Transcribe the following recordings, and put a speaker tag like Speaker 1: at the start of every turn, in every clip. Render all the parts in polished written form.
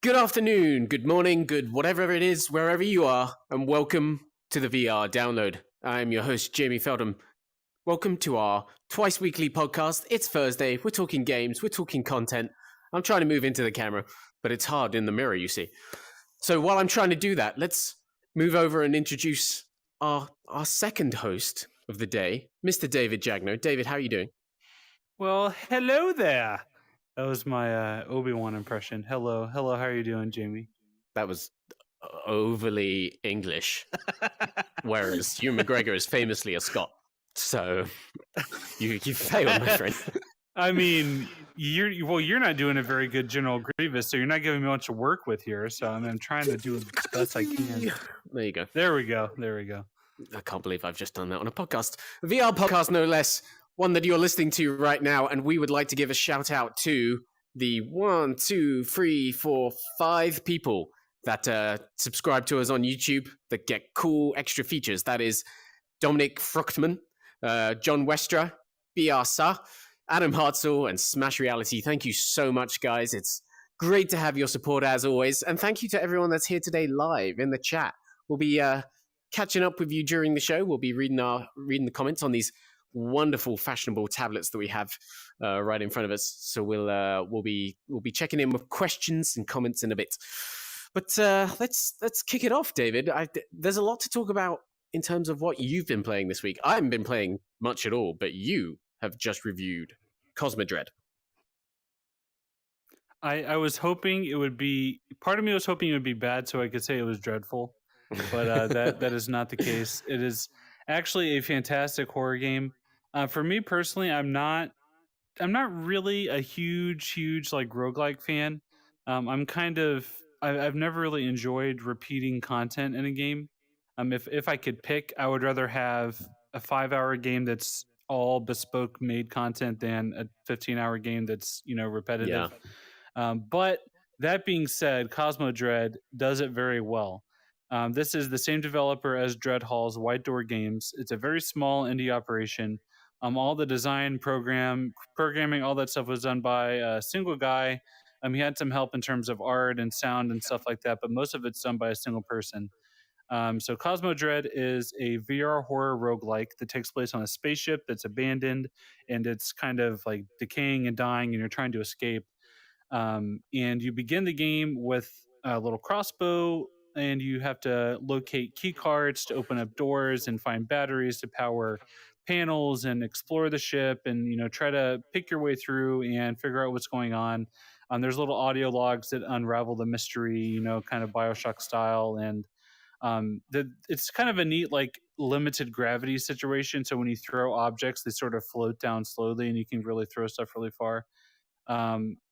Speaker 1: Good afternoon, good morning, good whatever it is, wherever you are, and welcome to the VR download. I'm your host, Jamie Feldham. Welcome to our twice weekly podcast. It's Thursday. We're talking games. We're talking content. I'm trying to move into the camera, but it's hard in the mirror, you see. So while I'm trying to do that, let's move over and introduce our second host of the day, Mr. David Jagno. David, how are you doing?
Speaker 2: Well, hello there. That was my Obi-Wan impression. Hello, how are you doing, Jamie?
Speaker 1: That was overly English, whereas Ewan McGregor is famously a Scot. So you failed, my friend.
Speaker 2: I mean, you're not doing a very good General Grievous, so you're not giving me much to work with here. So I'm trying to do as best I can.
Speaker 1: There you go.
Speaker 2: There we go.
Speaker 1: I can't believe I've just done that on a podcast. A VR podcast, no less. One that you're listening to right now, and we would like to give a shout out to the 1, 2, 3, 4, 5 people that subscribe to us on YouTube that get cool extra features. That is Dominic Fruchtman, John Westra, BR Sa, Adam Hartzell, and Smash Reality. Thank you so much, guys. It's great to have your support as always, and thank you to everyone that's here today live in the chat. We'll be catching up with you during the show. We'll be reading the comments on these wonderful fashionable tablets that we have right in front of us. So we'll be checking in with questions and comments in a bit. But let's kick it off, David. There's a lot to talk about in terms of what you've been playing this week. I haven't been playing much at all, but you have just reviewed Cosmodread.
Speaker 2: I was hoping it would be. Part of me was hoping it would be bad, so I could say it was dreadful. But that is not the case. It is actually a fantastic horror game. For me personally, I'm not really a huge like roguelike fan. I've never really enjoyed repeating content in a game. If I could pick, I would rather have a 5-hour game that's all bespoke made content than a 15-hour game that's repetitive.
Speaker 1: Yeah.
Speaker 2: But that being said, Cosmodread does it very well. This is the same developer as Dreadhall's White Door Games. It's a very small indie operation. All the design, programming, all that stuff was done by a single guy. He had some help in terms of art and sound and stuff like that, but most of it's done by a single person. So Cosmodread is a VR horror roguelike that takes place on a spaceship that's abandoned, and it's kind of like decaying and dying, and you're trying to escape. And you begin the game with a little crossbow, and you have to locate key cards to open up doors and find batteries to power panels and explore the ship and try to pick your way through and figure out what's going on. There's little audio logs that unravel the mystery, kind of BioShock style, and it's kind of a neat like limited gravity situation. So when you throw objects, they sort of float down slowly, and you can really throw stuff really far.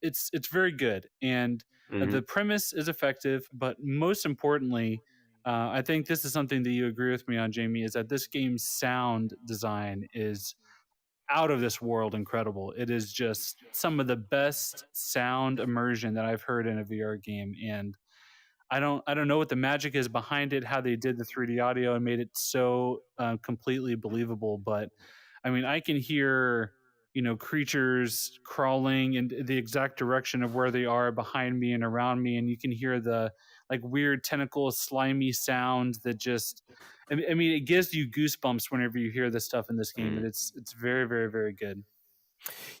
Speaker 2: It's very good, and the premise is effective, but most importantly, I think this is something that you agree with me on, Jamie, is that this game's sound design is out of this world incredible. It is just some of the best sound immersion that I've heard in a VR game, and I don't know what the magic is behind it, how they did the 3D audio and made it so completely believable, but I mean, I can hear creatures crawling in the exact direction of where they are behind me and around me, and you can hear the like weird tentacle slimy sound that just I mean it gives you goosebumps whenever you hear this stuff in this game, and it's very, very, very good.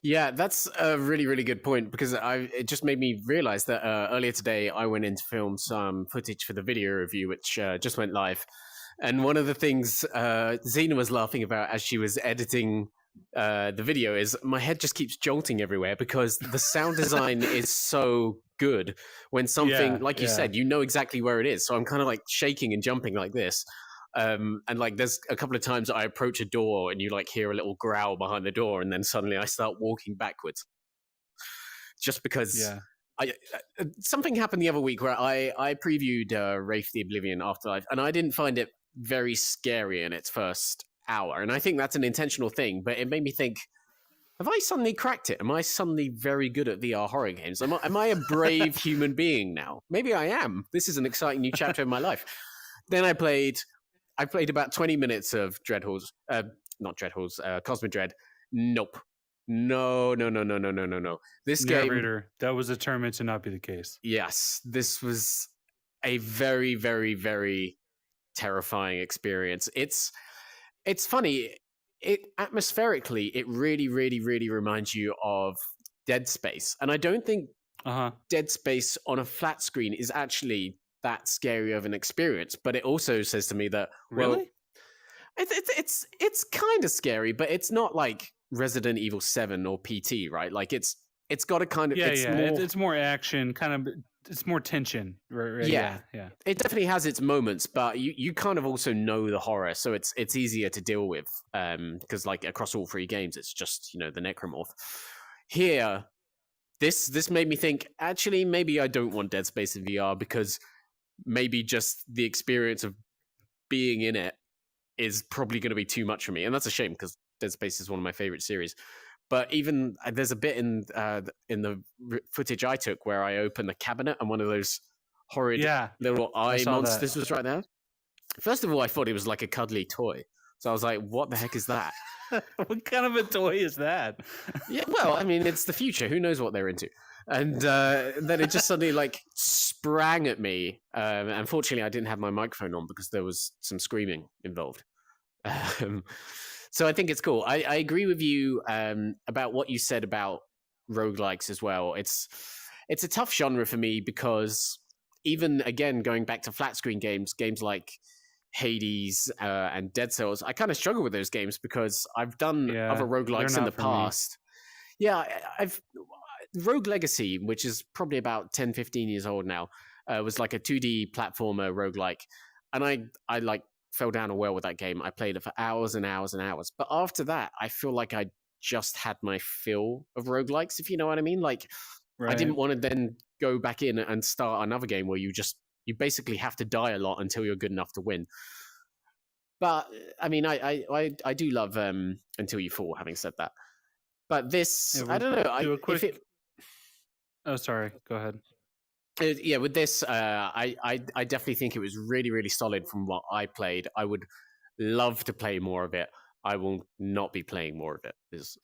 Speaker 1: Yeah, that's a really, really good point, because it just made me realize that earlier today I went in to film some footage for the video review, which just went live. And one of the things Zena was laughing about as she was editing the video is my head just keeps jolting everywhere, because the sound design is so good when something, you said, you know exactly where it is. So I'm kind of like shaking and jumping like this. And like there's a couple of times I approach a door and you like hear a little growl behind the door, and then suddenly I start walking backwards. Just because something happened the other week where I previewed Wraith the Oblivion Afterlife, and I didn't find it very scary in its first hour. And I think that's an intentional thing, but it made me think, have I suddenly cracked it? Am I suddenly very good at VR horror games? Am I a brave human being now? Maybe I am. This is an exciting new chapter in my life. Then I played about 20 minutes of Cosmodread. Nope. No. This game,
Speaker 2: Narrator, that was determined to not be the case.
Speaker 1: yes, this was a very, very, very terrifying experience. It's funny. It atmospherically, it really, really, really reminds you of Dead Space, and I don't think Dead Space on a flat screen is actually that scary of an experience. But it also says to me that
Speaker 2: Really,
Speaker 1: it's kind of scary, but it's not like Resident Evil 7 or PT, right? Like it's got a kind of
Speaker 2: it's more action, kind of. It's more tension, right?
Speaker 1: Yeah. It definitely has its moments, but you kind of also know the horror, so it's easier to deal with. Because like across all three games, it's just the necromorph. Here, this made me think. Actually, maybe I don't want Dead Space in VR because maybe just the experience of being in it is probably going to be too much for me, and that's a shame because Dead Space is one of my favorite series. But even there's a bit in the footage I took where I opened the cabinet and one of those horrid little eye monsters was right there. First of all, I thought it was like a cuddly toy. So I was like, what the heck is that?
Speaker 2: What kind of a toy is that?
Speaker 1: Yeah, well, I mean, it's the future. Who knows what they're into? And then it just suddenly like sprang at me. Unfortunately, I didn't have my microphone on because there was some screaming involved. So I think it's cool. I agree with you about what you said about roguelikes as well. It's a tough genre for me because even, again, going back to flat screen games like Hades and Dead Cells, I kind of struggle with those games because I've done other roguelikes in the past. Yeah, I've Rogue Legacy, which is probably about 10, 15 years old now, was like a 2D platformer roguelike. And I like fell down a well with that game. I played it for hours and hours and hours. But after that, I feel like I just had my fill of roguelikes, if you know what I mean. Like, I didn't want to then go back in and start another game where you basically have to die a lot until you're good enough to win. But, I mean, I do love Until You Fall, having said that. But this, I don't know.
Speaker 2: Oh, sorry. Go ahead.
Speaker 1: Yeah, with this, I definitely think it was really, really solid from what I played. I would love to play more of it. I will not be playing more of it, is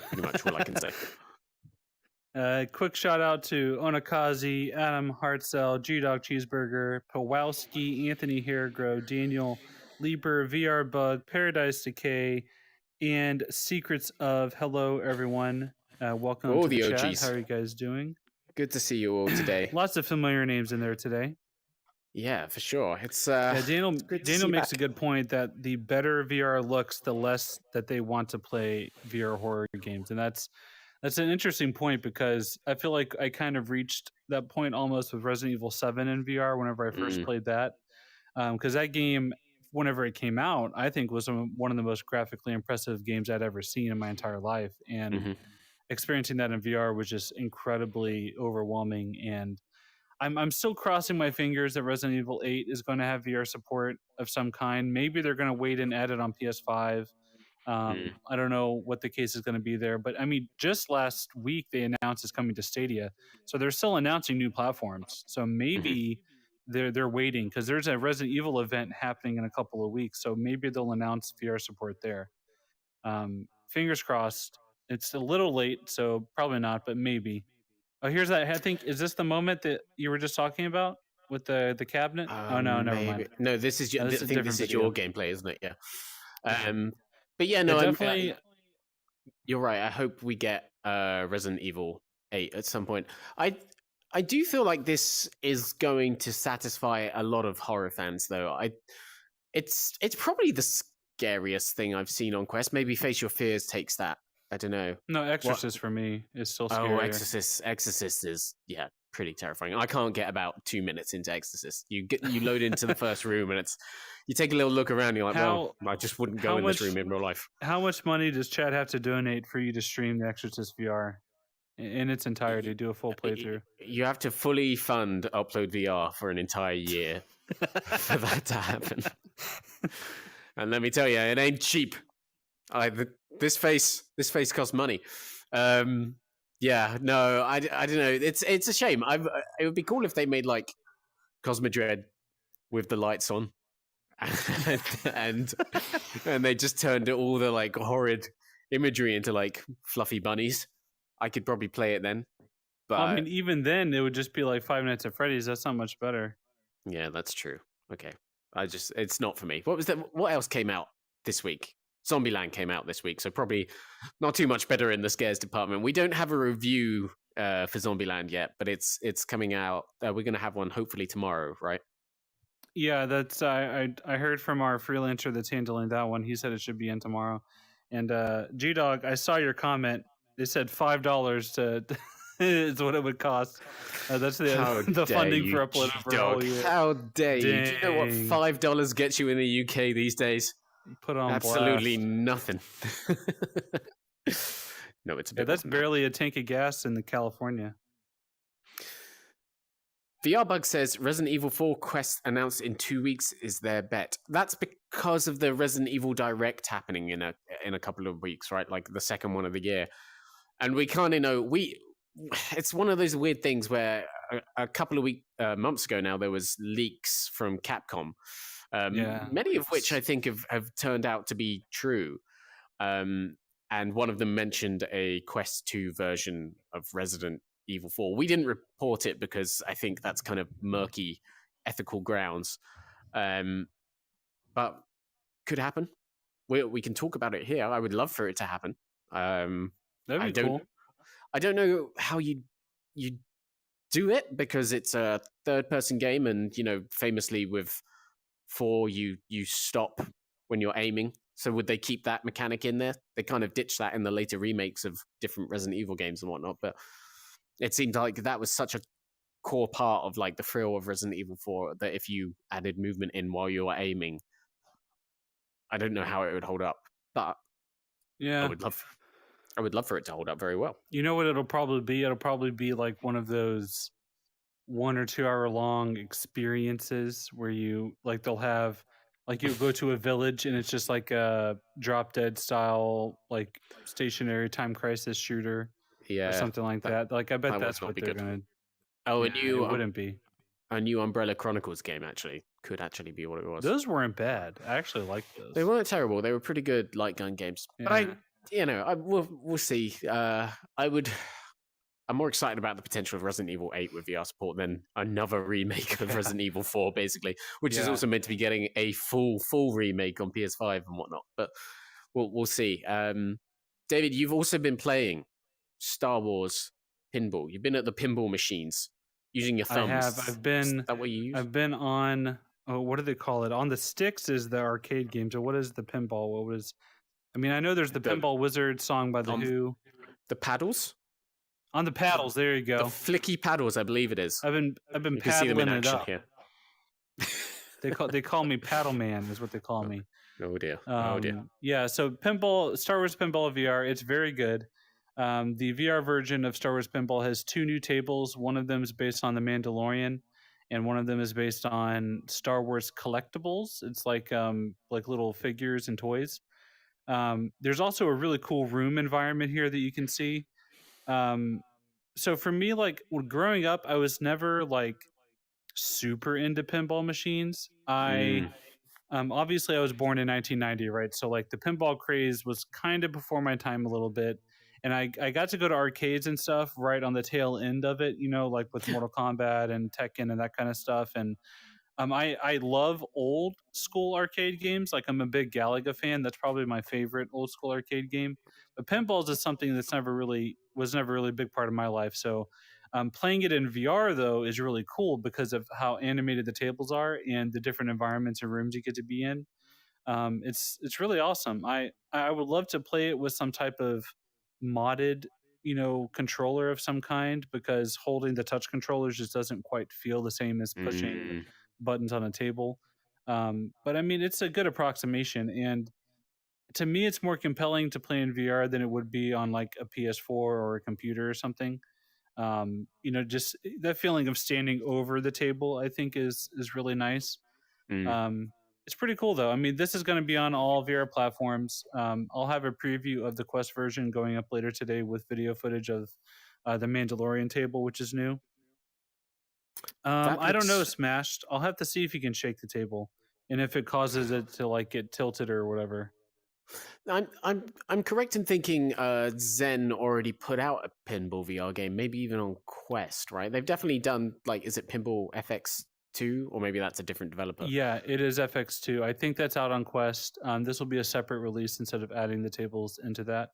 Speaker 1: pretty much all I can say.
Speaker 2: Quick shout out to Onakazi, Adam Hartzell, G-Dog Cheeseburger, Pawowski, Anthony Hairgrow, Daniel Leaper, VR Bug, Paradise Decay, and Secrets of. Hello, everyone. Welcome to the chat. OGs. How are you guys doing?
Speaker 1: Good to see you all today.
Speaker 2: Lots of familiar names in there today.
Speaker 1: Yeah, for sure. It's
Speaker 2: Daniel makes a good point that the better VR looks, the less that they want to play VR horror games, and that's an interesting point because I feel like I kind of reached that point almost with Resident Evil 7 in VR whenever I first played that, because that game, whenever it came out, I think was one of the most graphically impressive games I'd ever seen in my entire life, and experiencing that in VR was just incredibly overwhelming. And I'm still crossing my fingers that Resident Evil 8 is going to have VR support of some kind. Maybe they're going to wait and add it on PS5. I don't know what the case is going to be there, but I mean, just last week they announced it's coming to Stadia, so they're still announcing new platforms. So maybe they're waiting because there's a Resident Evil event happening in a couple of weeks, so maybe they'll announce VR support there. Fingers crossed. It's a little late, so probably not, but maybe. Oh, here's that. I think, is this the moment that you were just talking about with the cabinet? Oh, no, never mind.
Speaker 1: No, this is your gameplay, isn't it? Yeah. But yeah, no,
Speaker 2: definitely.
Speaker 1: You're right. I hope we get Resident Evil 8 at some point. I do feel like this is going to satisfy a lot of horror fans, though. It's probably the scariest thing I've seen on Quest. Maybe Face Your Fears takes that. I don't know.
Speaker 2: No, Exorcist for me is still scary.
Speaker 1: Oh, Exorcist is pretty terrifying. I can't get about 2 minutes into Exorcist. You load into the first room and you take a little look around. And you're like, well, I just wouldn't go in this room in real life.
Speaker 2: How much money does Chad have to donate for you to stream the Exorcist VR in its entirety? Do a full playthrough.
Speaker 1: You have to fully fund Upload VR for an entire year for that to happen. And let me tell you, it ain't cheap. This face costs money. Yeah, no, I don't know. It's a shame. It would be cool if they made like Cosmodread with the lights on, and they just turned all the like horrid imagery into like fluffy bunnies, I could probably play it then. But
Speaker 2: I mean, even then, it would just be like Five Nights at Freddy's. That's not much better.
Speaker 1: yeah, that's true. Okay, it's not for me. What else came out this week? Zombieland came out this week, so probably not too much better in the scares department. We don't have a review for Zombieland yet, but it's coming out. We're going to have one hopefully tomorrow, right?
Speaker 2: Yeah, that's I heard from our freelancer that's handling that one. He said it should be in tomorrow. And G Dog, I saw your comment. They said $5 to is what it would cost. That's the funding for uploading for a whole year.
Speaker 1: How dare you? Do you know what $5 gets you in the UK these days?
Speaker 2: Put on
Speaker 1: absolutely
Speaker 2: blast.
Speaker 1: Nothing. No, it's a bit.
Speaker 2: Yeah, that's barely a tank of gas in California.
Speaker 1: VRBug says Resident Evil 4 Quest announced in 2 weeks is their bet. That's because of the Resident Evil Direct happening in a couple of weeks, right? Like the second one of the year. And we kind of know it's one of those weird things where a couple of months ago now there was leaks from Capcom, many of which I think have turned out to be true. And one of them mentioned a Quest 2 version of Resident Evil 4. We didn't report it because I think that's kind of murky ethical grounds. But could happen. We can talk about it here. I would love for it to happen.
Speaker 2: That'd be cool.
Speaker 1: I don't know how you do it because it's a third-person game, and famously with 4, you stop when you're aiming. So would they keep that mechanic in there? They kind of ditched that in the later remakes of different Resident Evil games and whatnot, but it seemed like that was such a core part of like the thrill of Resident Evil 4 that if you added movement in while you were aiming, I don't know how it would hold up, but
Speaker 2: yeah,
Speaker 1: I would love for it to hold up very well.
Speaker 2: You know what it'll probably be? It'll probably be like one of those 1 or 2 hour long experiences where they'll have you'll go to a village and it's just like a Drop Dead style like stationary time crisis shooter, or something like that. Like I bet that's what they're gonna.
Speaker 1: Oh,
Speaker 2: it wouldn't be.
Speaker 1: A new Umbrella Chronicles game could actually be what it was.
Speaker 2: Those weren't bad. I actually liked those.
Speaker 1: They weren't terrible. They were pretty good light gun games. Yeah. But we'll see. I'm more excited about the potential of Resident Evil 8 with VR support than another remake of Resident Evil 4, basically, which is also meant to be getting a full remake on PS5 and whatnot. But we'll see. David, you've also been playing Star Wars Pinball. You've been at the pinball machines using your thumbs.
Speaker 2: I have. I've been.
Speaker 1: Is that what you use?
Speaker 2: I've been on. Oh, what do they call it? On the sticks is the arcade game. So what is the pinball? I know there's the Pinball Wizard song by The Who.
Speaker 1: The paddles?
Speaker 2: On the paddles, there you go.
Speaker 1: The flicky paddles, I believe it is.
Speaker 2: I've been paddling it up. Here. They call me Paddle Man, is what they call me.
Speaker 1: Oh dear.
Speaker 2: Yeah, so Pinball, Star Wars Pinball VR, it's very good. The VR version of Star Wars Pinball has 2 new tables. One of them is based on The Mandalorian, and one of them is based on Star Wars collectibles. It's like little figures and toys. There's also a really cool room environment here that you can see. So for me, growing up, I was never super into pinball machines. Obviously I was born in 1990, right? So the pinball craze was kind of before my time a little bit. And I got to go to arcades and stuff right on the tail end of it, with Mortal Kombat and Tekken and that kind of stuff. And I love old school arcade games. I'm a big Galaga fan. That's probably my favorite old school arcade game. But pinballs is something that's never really a big part of my life. So playing it in VR though is really cool because of how animated the tables are and the different environments and rooms you get to be in. It's really awesome. I would love to play it with some type of modded controller of some kind, because holding the touch controllers just doesn't quite feel the same as pushing buttons on a table. But it's a good approximation, and to me it's more compelling to play in VR than it would be on a PS4 or a computer or something. Just that feeling of standing over the table I think is really nice. It's pretty cool though. This is going to be on all VR platforms. I'll have a preview of the Quest version going up later today with video footage of the Mandalorian table, which is new. I don't know, Smashed. I'll have to see if you can shake the table and if it causes it to get tilted or whatever.
Speaker 1: I'm correct in thinking Zen already put out a pinball VR game, maybe even on Quest, right? They've definitely done like, is it Pinball FX2, or maybe that's a different developer?
Speaker 2: Yeah, it is FX2. I think that's out on Quest. This will be a separate release instead of adding the tables into that.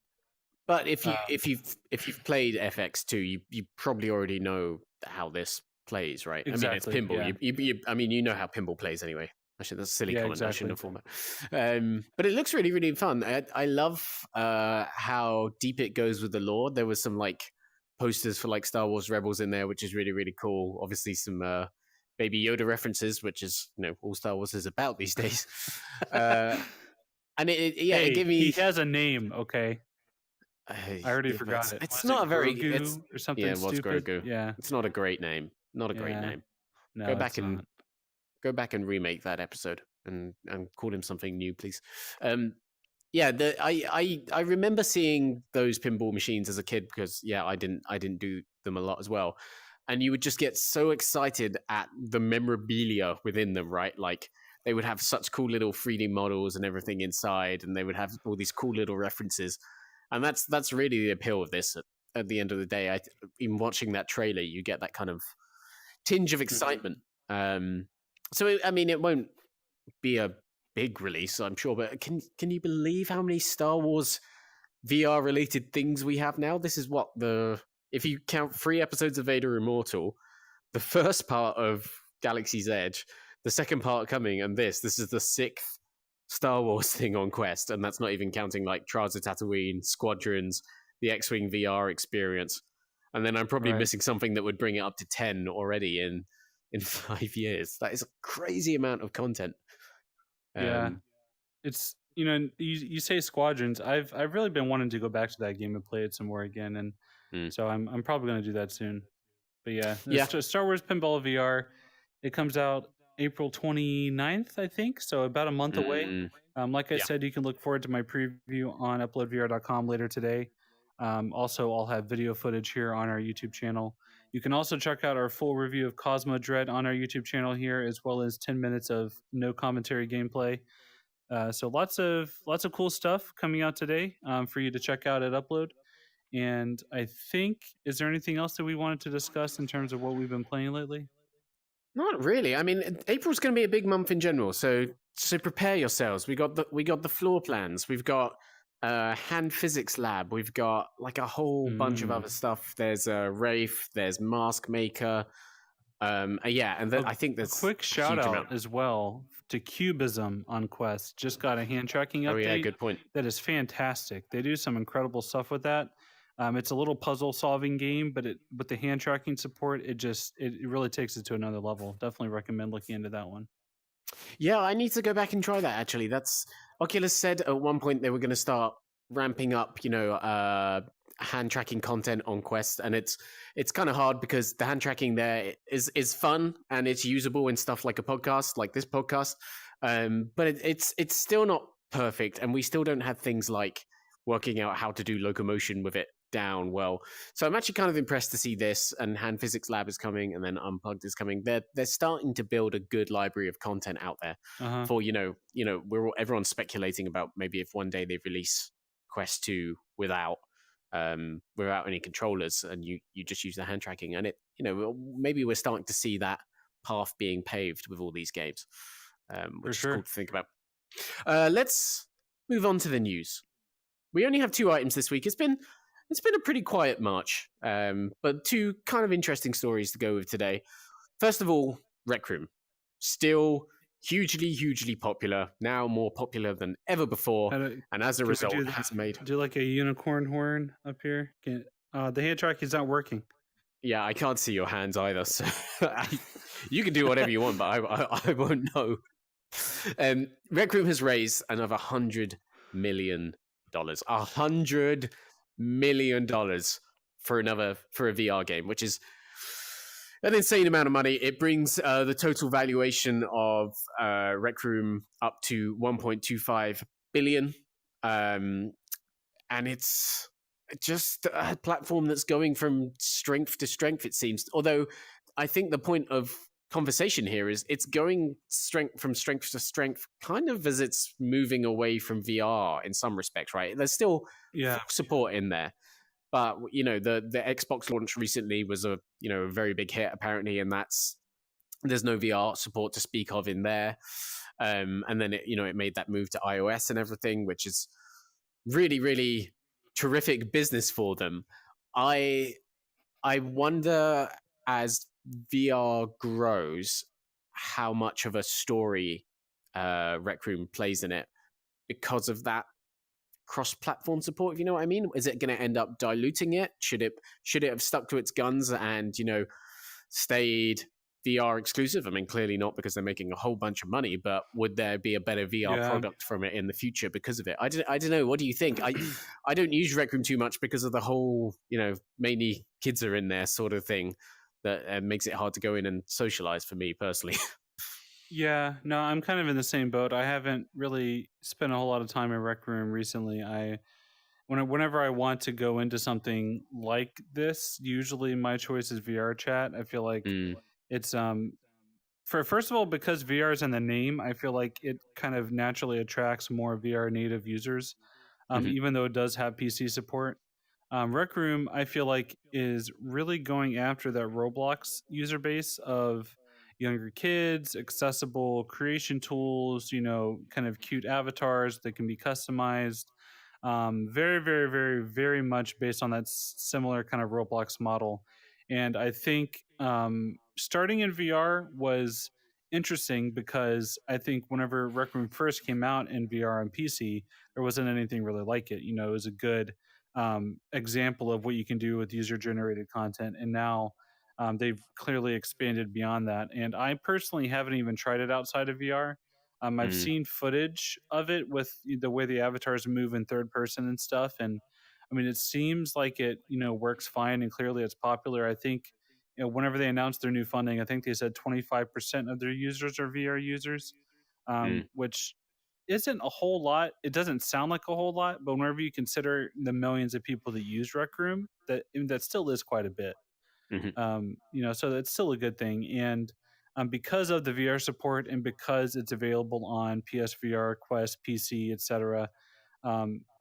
Speaker 1: But if you
Speaker 2: Um,
Speaker 1: if you've played FX2, you probably already know how this plays, right? I mean, it's
Speaker 2: exactly.
Speaker 1: pinball.
Speaker 2: Yeah.
Speaker 1: I mean, you know how pinball plays anyway. Actually, that's a silly
Speaker 2: Yeah.
Speaker 1: comment. I shouldn't
Speaker 2: Exactly.
Speaker 1: have thought that. But it looks really, really fun. I love how deep it goes with the lore. There was some like posters for like Star Wars Rebels in there, which is really, really cool. Obviously, some Baby Yoda references, which is all Star Wars is about these days. And yeah, it
Speaker 2: Hey,
Speaker 1: gave
Speaker 2: he
Speaker 1: me.
Speaker 2: has a name. Okay, I already
Speaker 1: Yeah, but
Speaker 2: forgot it.
Speaker 1: it's
Speaker 2: Was it
Speaker 1: not a very. It's
Speaker 2: Grogu or
Speaker 1: yeah,
Speaker 2: something
Speaker 1: it was
Speaker 2: stupid?
Speaker 1: Grogu.
Speaker 2: Yeah.
Speaker 1: It's not a great name. Not a great
Speaker 2: Yeah.
Speaker 1: name. Go
Speaker 2: No,
Speaker 1: back
Speaker 2: it's
Speaker 1: and
Speaker 2: not.
Speaker 1: go back and remake that episode and call him something new, please. Um, yeah, I remember seeing those pinball machines as a kid because yeah, I didn't do them a lot as well, and you would just get so excited at the memorabilia within them, right? Like they would have such cool little 3D models and everything inside, and they would have all these cool little references, and that's really the appeal of this. At the end of the day, in watching that trailer, you get that kind of tinge of
Speaker 2: Mhm.
Speaker 1: excitement. So I mean, it won't be a big release, I'm sure, but can you believe how many Star Wars VR related things we have now? This is what the if you count 3 episodes of Vader Immortal, the first part of Galaxy's Edge, the second part coming, and this is the 6th Star Wars thing on Quest, and that's not even counting like Trials of Tatooine, Squadrons, the X-wing VR experience, and then I'm probably
Speaker 2: Right.
Speaker 1: missing something that would bring it up to 10 already in 5 years. That is a crazy amount of content.
Speaker 2: Yeah.
Speaker 1: Um,
Speaker 2: It's you say Squadrons. I've really been wanting to go back to that game and play it some more again, and
Speaker 1: mm.
Speaker 2: so I'm probably gonna do that soon. But yeah,
Speaker 1: Yeah.
Speaker 2: Star Wars Pinball VR. It comes out April 29th, I think, so about a month away.
Speaker 1: Mm,
Speaker 2: Like I
Speaker 1: yeah.
Speaker 2: said, you can look forward to my preview on uploadvr.com later today. Also, I'll have video footage here on our YouTube channel. You can also check out our full review of Cosmodread on our YouTube channel here, as well as 10 minutes of no commentary gameplay. So lots of cool stuff coming out today for you to check out at Upload. And I think, is there anything else that we wanted to discuss in terms of what we've been playing lately?
Speaker 1: Not really. I mean, April's going to be a big month in general, so prepare yourselves. We got the floor plans. We've got hand physics lab. We've got like a whole bunch of
Speaker 2: Mm.
Speaker 1: other stuff. There's Wraith. There's Mask Maker. Yeah, and
Speaker 2: A,
Speaker 1: I think
Speaker 2: a
Speaker 1: there's
Speaker 2: quick
Speaker 1: a
Speaker 2: shout
Speaker 1: huge
Speaker 2: out
Speaker 1: amount.
Speaker 2: as well to Cubism on Quest. Just got a hand tracking
Speaker 1: Oh yeah,
Speaker 2: update
Speaker 1: good point.
Speaker 2: that is fantastic. They do some incredible stuff with that. It's a little puzzle solving game, but with the hand tracking support, it really takes it to another level. Definitely recommend looking into that one.
Speaker 1: Yeah, I need to go back and try that. Actually, that's Oculus said at one point they were going to start ramping up, hand tracking content on Quest, and it's kind of hard because the hand tracking there is fun and it's usable in stuff like a podcast, like this podcast, but it's still not perfect, and we still don't have things like working out how to do locomotion with it down well. So I'm actually kind of impressed to see this, and Hand Physics Lab is coming, and then Unplugged is coming. They're starting to build a good library of content out there
Speaker 2: Uh huh.
Speaker 1: for everyone's speculating about maybe if one day they release Quest 2 without any controllers, and you just use the hand tracking, and maybe we're starting to see that path being paved with all these games,
Speaker 2: For
Speaker 1: which is cool
Speaker 2: sure.
Speaker 1: to think about. Let's move on to the news. We only have 2 items this week. It's been a pretty quiet March, but 2 kind of interesting stories to go with today. First of all, Rec Room, still hugely popular, now more popular than ever before, and as a
Speaker 2: Can we
Speaker 1: result, has made.
Speaker 2: do like a unicorn horn up here? The hand track is not working.
Speaker 1: Yeah, I can't see your hands either, so you can do whatever you want, but I won't know. Rec Room has raised another $100 million. $100 million for a VR game, which is an insane amount of money. It brings the total valuation of Rec Room up to 1.25 billion, and it's just a platform that's going from strength to strength. It seems, although I think the point of conversation here is it's going from strength to strength, kind of as it's moving away from VR in some respects, right? There's still full support in there, but the Xbox launch recently was a very big hit apparently, and there's no VR support to speak of in there. And then it made that move to iOS and everything, which is really, really terrific business for them. I wonder, as VR grows, how much of a story Rec Room plays in it because of that cross-platform support, if you know what I mean. Is it going to end up diluting it? Should it have stuck to its guns and stayed VR exclusive? I mean, clearly not, because they're making a whole bunch of money, but would there be a better VR product from it in the future because of it? I don't know. What do you think? I don't use Rec Room too much because of the whole, mainly kids are in there sort of thing that makes it hard to go in and socialize for me personally.
Speaker 2: Yeah, no, I'm kind of in the same boat. I haven't really spent a whole lot of time in Rec Room recently. Whenever I want to go into something like this, usually my choice is VR chat. I feel like it's first of all, because VR is in the name, I feel like it kind of naturally attracts more VR native users, even though it does have PC support. Rec Room, I feel like, is really going after that Roblox user base of younger kids, accessible creation tools, kind of cute avatars that can be customized. Very, very, very, very much based on that similar kind of Roblox model. And I think starting in VR was interesting because I think whenever Rec Room first came out in VR and PC, there wasn't anything really like it. It was a good example of what you can do with user generated content. And now they've clearly expanded beyond that. And I personally haven't even tried it outside of VR. I've seen footage of it with the way the avatars move in third person and stuff. And I mean, it seems like it, works fine, and clearly it's popular. I think, whenever they announced their new funding, I think they said 25% of their users are VR users, which isn't a whole lot. It doesn't sound like a whole lot, but whenever you consider the millions of people that use Rec Room, that still is quite a bit. So that's still a good thing. And because of the VR support and because it's available on PSVR, Quest, PC, etc.,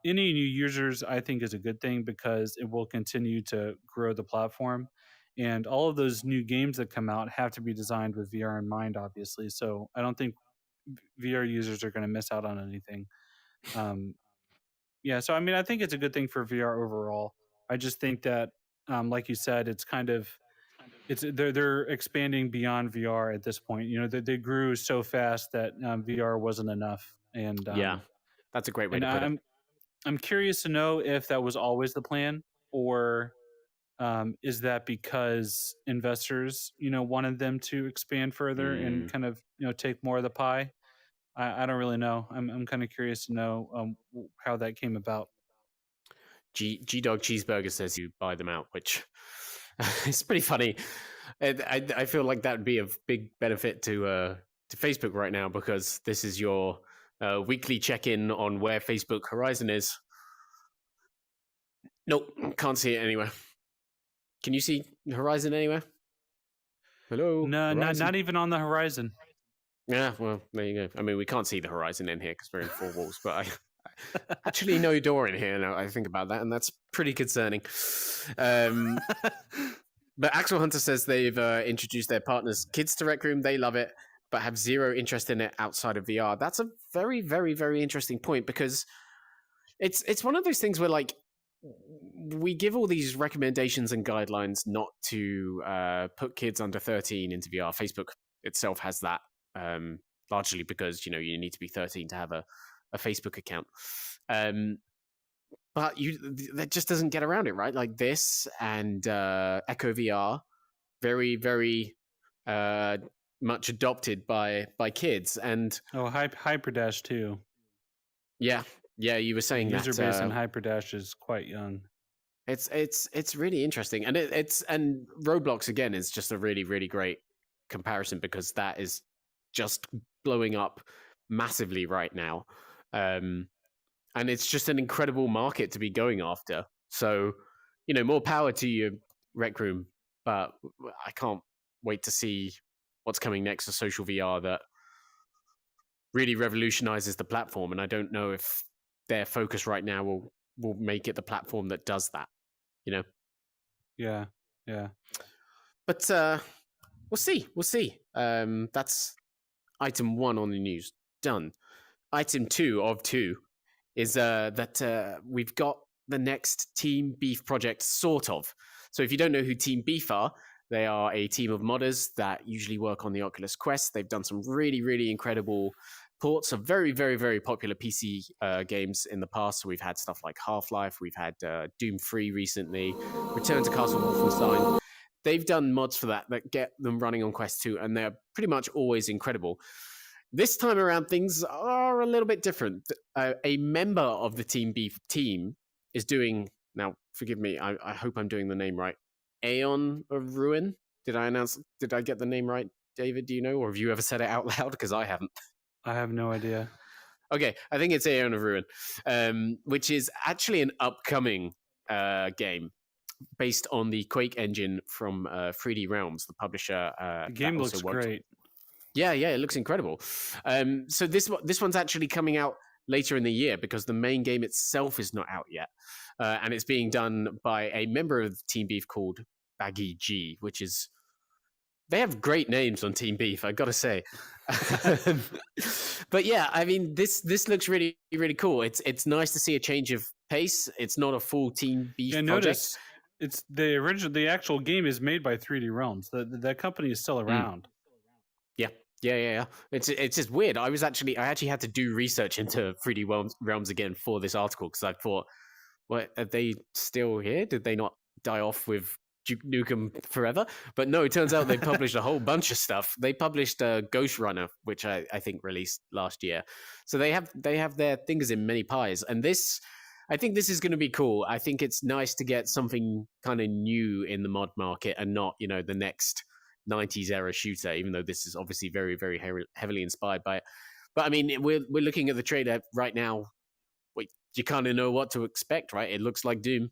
Speaker 2: any new users, I think, is a good thing because it will continue to grow the platform. And all of those new games that come out have to be designed with VR in mind, obviously. So I don't think VR users are going to miss out on anything. So I mean, I think it's a good thing for VR overall. I just think that, like you said, it's kind of they're expanding beyond VR at this point. They grew so fast that VR wasn't enough. And
Speaker 1: that's a great way to put it.
Speaker 2: I'm curious to know if that was always the plan, or is that because investors, wanted them to expand further and kind of, take more of the pie? I don't really know. I'm kind of curious to know how that came about.
Speaker 1: G Dog Cheeseburger says you buy them out, which is pretty funny. I feel like that would be a big benefit to Facebook right now, because this is your weekly check-in on where Facebook Horizon is. Nope, can't see it anywhere. Can you see Horizon anywhere? Hello?
Speaker 2: No, not even on the horizon.
Speaker 1: Yeah, well, there you go. I mean, we can't see the horizon in here because we're in four walls, but I actually no door in here now I think about that, and that's pretty concerning. But Axel Hunter says they've introduced their partners' kids to Rec Room. They love it, but have zero interest in it outside of VR. That's a very, very, very interesting point, because it's one of those things where, like, we give all these recommendations and guidelines not to put kids under 13 into VR. Facebook itself has that, largely because you need to be 13 to have a Facebook account. But that just doesn't get around it, right? Like this and Echo VR, very, very much adopted by kids. And
Speaker 2: Hyperdash too.
Speaker 1: Yeah, you were saying
Speaker 2: the user
Speaker 1: that
Speaker 2: base in Hyperdash is quite young.
Speaker 1: It's really interesting, and and Roblox again is just a really, really great comparison, because that is just blowing up massively right now, and it's just an incredible market to be going after. So, more power to you, Rec Room, but I can't wait to see what's coming next to social VR that really revolutionizes the platform. And I don't know if their focus right now will make it the platform that does that. You know.
Speaker 2: Yeah. Yeah.
Speaker 1: But we'll see. We'll see. That's item 1 on the news. Done. Item 2 of 2 is that we've got the next Team Beef project, sort of. So if you don't know who Team Beef are, they are a team of modders that usually work on the Oculus Quest. They've done some really, really incredible ports of very, very, very popular PC games in the past. So we've had stuff like Half-Life, we've had Doom 3 recently, Return to Castle Wolfenstein. They've done mods for that get them running on Quest 2, and they're pretty much always incredible. This time around, things are a little bit different. A member of the Team Beef team is doing, now forgive me, I hope I'm doing the name right, Aeon of Ruin. Did I get the name right, David? Do you know, or have you ever said it out loud? Because I haven't.
Speaker 2: I have no idea.
Speaker 1: Okay, I think it's Aeon of Ruin, which is actually an upcoming game based on the Quake engine from 3D Realms, the publisher.
Speaker 2: The game looks great.
Speaker 1: Yeah, it looks incredible. So this one's actually coming out later in the year because the main game itself is not out yet, and it's being done by a member of Team Beef called Baggy G, which is, they have great names on Team Beef, I gotta say. But yeah, I mean, this looks really, really cool. It's nice to see a change of pace. It's not a full Team Beef project.
Speaker 2: Notice it's the actual game is made by 3D Realms. The company is still around.
Speaker 1: Yeah. It's just weird. I actually had to do research into 3D Realms again for this article because I thought, what, are they still here? Did they not die off with Duke Nukem Forever? But no, it turns out they published a whole bunch of stuff. They published Ghost Runner, which I think released last year. So they have their fingers in many pies. And I think this is going to be cool. I think it's nice to get something kind of new in the mod market and not, the next 90s era shooter, even though this is obviously very, very heavily inspired by it. But I mean, we're looking at the trailer right now. You kind of know what to expect, right? It looks like Doom,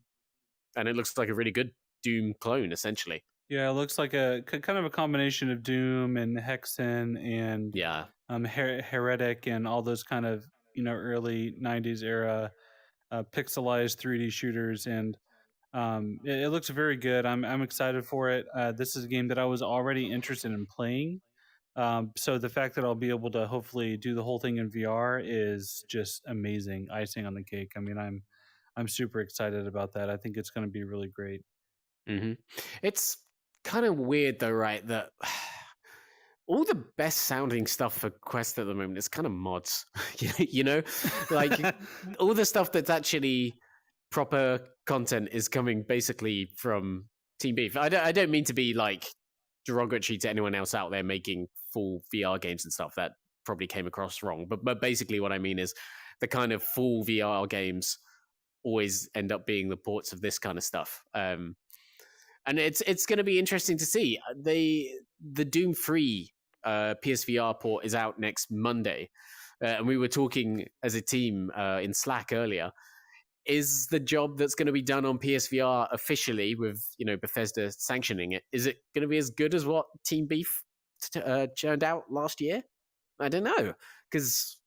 Speaker 1: and it looks like a really good Doom clone, essentially.
Speaker 2: Yeah, it looks like a kind of a combination of Doom and Hexen and Heretic and all those kind of early 90s era pixelized 3D shooters, and it looks very good. I'm excited for it. This is a game that I was already interested in playing. So the fact that I'll be able to hopefully do the whole thing in VR is just amazing, icing on the cake. I mean, I'm super excited about that. I think it's going to be really great.
Speaker 1: Mm-hmm. It's kind of weird though, right? That all the best sounding stuff for Quest at the moment is kind of mods, like all the stuff that's actually proper content is coming basically from Team Beef. I don't mean to be like derogatory to anyone else out there making full VR games and stuff. That probably came across wrong. But basically what I mean is the kind of full VR games always end up being the ports of this kind of stuff. And it's going to be interesting to see. The Doom 3 PSVR port is out next Monday. And we were talking as a team in Slack earlier. Is the job that's going to be done on PSVR officially with Bethesda sanctioning it, is it going to be as good as what Team Beef churned out last year? I don't know, because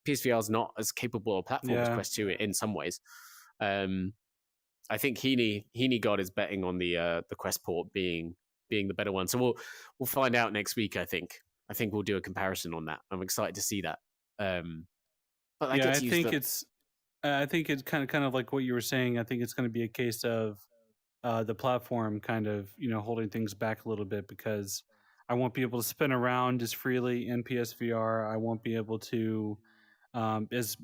Speaker 1: PSVR is not as capable a platform as Quest 2 in some ways. I think Heaney God is betting on the Quest port being the better one. So we'll find out next week. I think we'll do a comparison on that. I'm excited to see that. But
Speaker 2: I think it's kind of like what you were saying. I think it's going to be a case of the platform kind of holding things back a little bit, because I won't be able to spin around as freely in PSVR. I won't be able to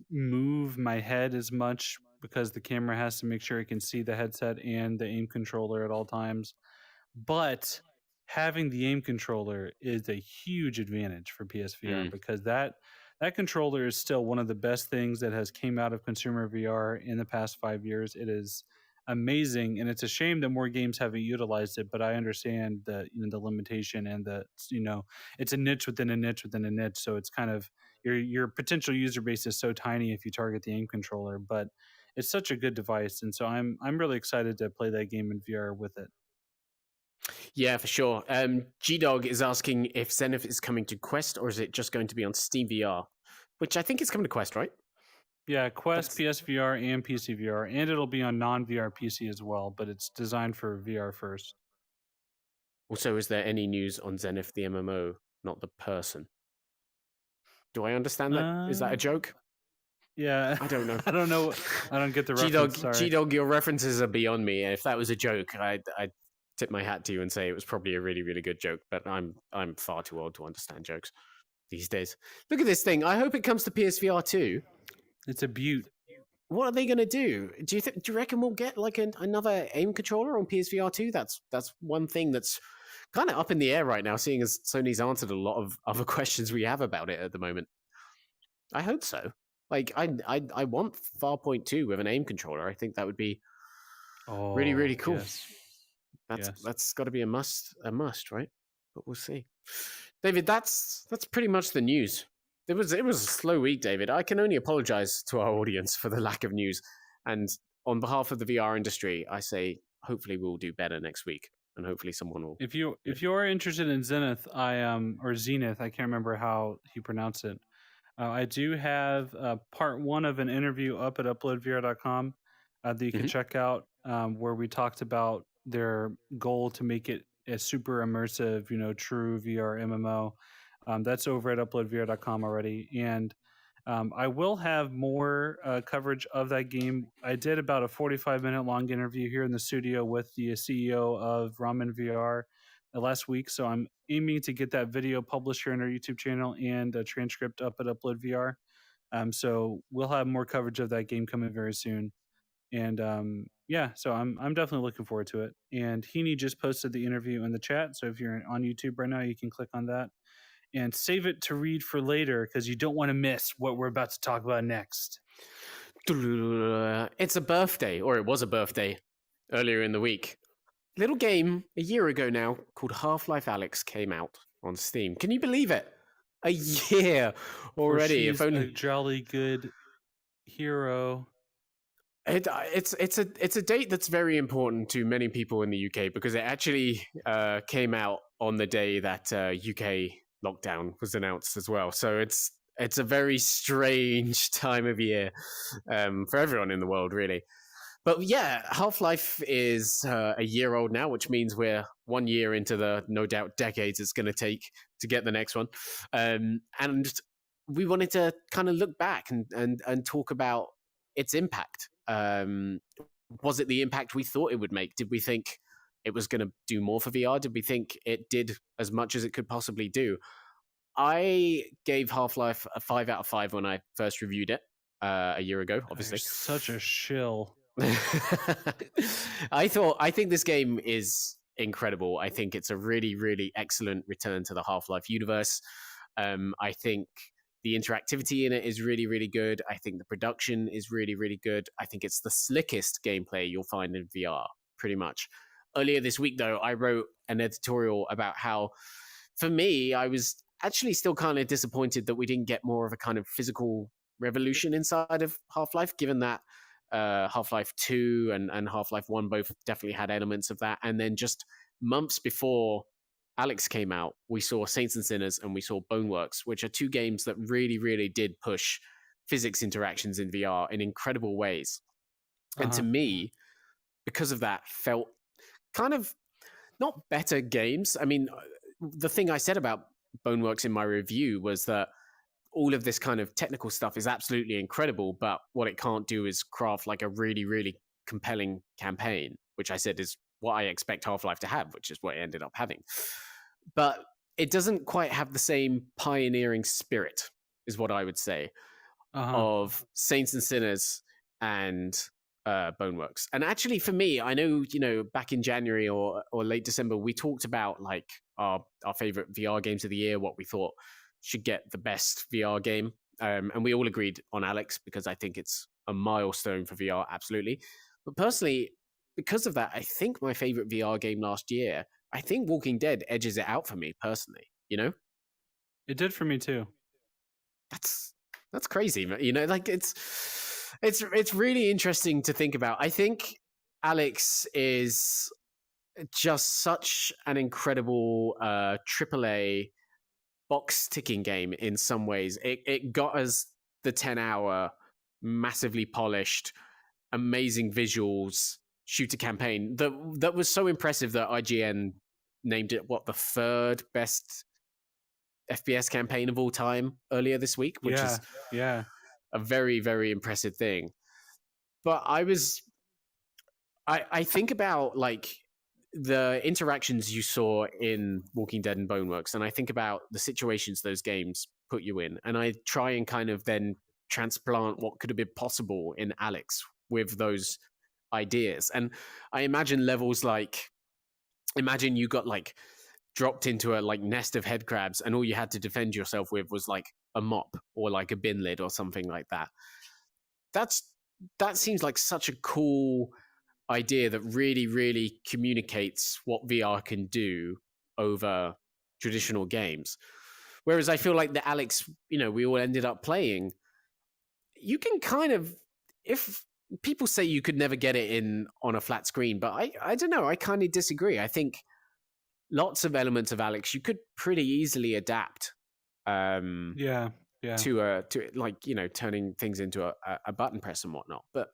Speaker 2: move my head as much, because the camera has to make sure it can see the headset and the aim controller at all times. But having the aim controller is a huge advantage for PSVR, because that controller is still one of the best things that has came out of consumer VR in the past 5 years. It is amazing, and it's a shame that more games haven't utilized it. But I understand the the limitation, and that it's a niche within a niche within a niche. So it's kind of your potential user base is so tiny if you target the aim controller. But it's such a good device, and so I'm really excited to play that game in VR with it.
Speaker 1: Yeah, for sure. G-Dog is asking if Zenith is coming to Quest or is it just going to be on Steam VR, which I think is coming to Quest, right?
Speaker 2: Yeah, Quest,
Speaker 1: That's
Speaker 2: PSVR, and PC VR, and it'll be on non-VR PC as well, but it's designed for VR first.
Speaker 1: also. Is there any news on Zenith the MMO, not the person? Do I understand that? Is that a
Speaker 2: Uh,
Speaker 1: joke?
Speaker 2: yeah,
Speaker 1: I don't know.
Speaker 2: I don't know. I don't get the reference.
Speaker 1: G-Dog,
Speaker 2: Sorry.
Speaker 1: G-Dog, your references are beyond me. If that was a joke, I'd tip my hat to you and say it was probably a really, really good joke. But I'm far too old to understand jokes these days. Look at this thing. I hope it comes to PSVR too.
Speaker 2: It's a beaut.
Speaker 1: What are they going to do? Do you reckon we'll get like another aim controller on PSVR 2? That's one thing that's kind of up in the air right now, seeing as Sony's answered a lot of other questions we have about it at the moment. I hope so. Like I want Farpoint 2 with an aim controller. I think that would be really, really cool.
Speaker 2: Yes.
Speaker 1: That's got to be a must, right? But we'll see. David, that's pretty much the news. It was a slow week, David. I can only apologize to our audience for the lack of news. And on behalf of the VR industry, I say hopefully we'll do better next week, and hopefully someone will.
Speaker 2: If you are interested in Zenith, or Zenith, I can't remember how he pronounced it. I do have part 1 of an interview up at uploadvr.com that you can check out, where we talked about their goal to make it a super immersive, true VR MMO. That's over at uploadvr.com already. And I will have more coverage of that game. I did about a 45-minute long interview here in the studio with the CEO of Ramen VR last week. So I'm aiming to get that video published here on our YouTube channel and a transcript up at Upload VR. So we'll have more coverage of that game coming very soon. And yeah, so I'm definitely looking forward to it. And Heaney just posted the interview in the chat. So if you're on YouTube right now, you can click on that and save it to read for later because you don't want to miss what we're about to talk about next.
Speaker 1: It's a birthday, or it was a birthday earlier in the week. Little game a year ago now called Half-Life Alyx came out on Steam. Can you believe it? A year already.
Speaker 2: If only a jolly good hero.
Speaker 1: It's a date that's very important to many people in the UK because it actually came out on the day that UK lockdown was announced as well. So it's a very strange time of year for everyone in the world, really. But yeah, Half-Life is a year old now, which means we're 1 year into the no doubt decades it's going to take to get the next one. And we wanted to kind of look back and talk about its impact. Was it the impact we thought it would make? Did we think it was going to do more for VR? Did we think it did as much as it could possibly do? I gave Half-Life a 5 out of 5 when I first reviewed it a year ago, obviously.
Speaker 2: You're such a shill.
Speaker 1: I think this game is incredible. I think it's a really, really excellent return to the Half-Life universe. I think the interactivity in it is really, really good. I think the production is really, really good. I think it's the slickest gameplay you'll find in VR, pretty much. Earlier this week, though, I wrote an editorial about how, for me, I was actually still kind of disappointed that we didn't get more of a kind of physical revolution inside of Half-Life, given that Half-Life 2 and Half-Life 1 both definitely had elements of that. And then just months before Alyx came out, we saw Saints and Sinners and we saw Boneworks, which are 2 games that really, really did push physics interactions in VR in incredible ways. And to me, because of that, felt kind of not better games. I mean, the thing I said about Boneworks in my review was that all of this kind of technical stuff is absolutely incredible, but what it can't do is craft like a really, really compelling campaign, which I said is what I expect Half-Life to have, which is what it ended up having. But it doesn't quite have the same pioneering spirit, is what I would say, of Saints and Sinners and Boneworks. And actually, for me, I know, back in January or late December, we talked about like our favorite VR games of the year, what we thought should get the best VR game. And we all agreed on Alyx because I think it's a milestone for VR, absolutely. But personally, because of that, I think my favorite VR game last year, I think Walking Dead edges it out for me personally,
Speaker 2: It did for me too.
Speaker 1: That's crazy, like it's really interesting to think about. I think Alyx is just such an incredible AAA box ticking game in some ways. It got us the 10-hour, massively polished, amazing visuals shooter campaign that was so impressive that IGN named it the third best FPS campaign of all time earlier this week, which is
Speaker 2: Yeah.
Speaker 1: a very, very impressive thing. But I think about like the interactions you saw in Walking Dead and Boneworks, and I think about the situations those games put you in, and I try and kind of then transplant what could have been possible in Alyx with those ideas. And I imagine levels like, imagine you got like dropped into a like nest of head crabs, and all you had to defend yourself with was like a mop or like a bin lid or something like that. That seems like such a cool idea that really, really communicates what VR can do over traditional games. Whereas I feel like the Alyx, we all ended up playing, you can kind of, if people say you could never get it in on a flat screen, but I don't know, I kind of disagree. I think lots of elements of Alyx you could pretty easily adapt.
Speaker 2: Yeah.
Speaker 1: To like turning things into a button press and whatnot. But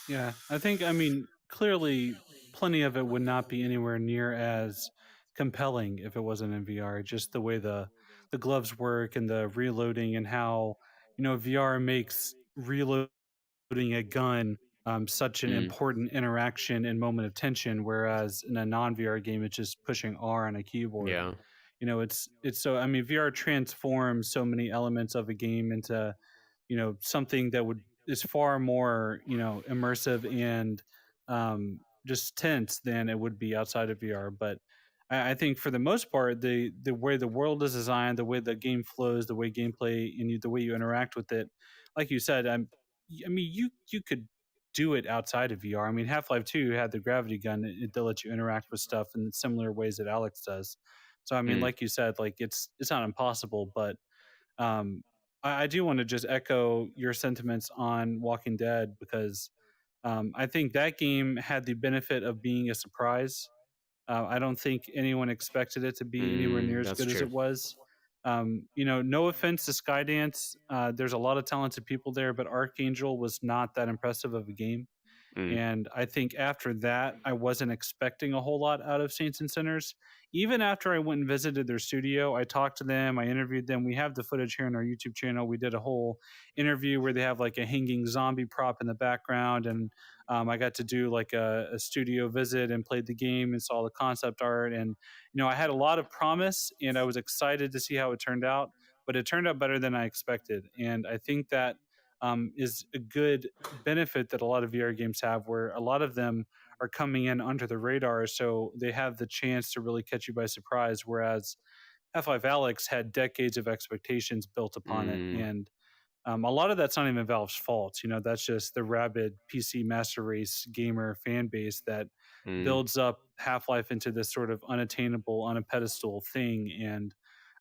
Speaker 2: Yeah, I think, I mean, clearly plenty of it would not be anywhere near as compelling if it wasn't in VR. Just the way the gloves work and the reloading, and how, VR makes reloading a gun such an
Speaker 1: mm,
Speaker 2: important interaction and moment of tension, whereas in a non-VR game it's just pushing R on a keyboard.
Speaker 1: yeah,
Speaker 2: It's so, I mean, VR transforms so many elements of a game into, something that would is far more, immersive and just tense than it would be outside of VR. But I think for the most part, the way the world is designed, the way the game flows, the way gameplay and the way you interact with it, like you said, I mean, you could do it outside of VR. I mean, Half-Life 2 had the gravity gun; they'll let you interact with stuff in similar ways that Alyx does. So I mean,
Speaker 1: mm,
Speaker 2: like you said, like it's not impossible, but um, I do want to just echo your sentiments on Walking Dead, because I think that game had the benefit of being a surprise. I don't think anyone expected it to be anywhere near as
Speaker 1: that's
Speaker 2: good as
Speaker 1: true.
Speaker 2: it was. No offense to Skydance, there's a lot of talented people there, but Archangel was not that impressive of a game.
Speaker 1: Mm,
Speaker 2: And I think after that, I wasn't expecting a whole lot out of Saints and Sinners. Even after I went and visited their studio, I talked to them, I interviewed them. We have the footage here on our YouTube channel. We did a whole interview where they have like a hanging zombie prop in the background. And I got to do like a studio visit and played the game and saw the concept art. And, I had a lot of promise and I was excited to see how it turned out, but it turned out better than I expected. And I think that is a good benefit that a lot of VR games have, where a lot of them are coming in under the radar, so they have the chance to really catch you by surprise. Whereas Half-Life Alyx had decades of expectations built upon it,
Speaker 1: mm,
Speaker 2: and a lot of that's not even Valve's fault. That's just the rabid PC master race gamer fan base that
Speaker 1: mm,
Speaker 2: builds up Half-Life into this sort of unattainable, on a pedestal thing. And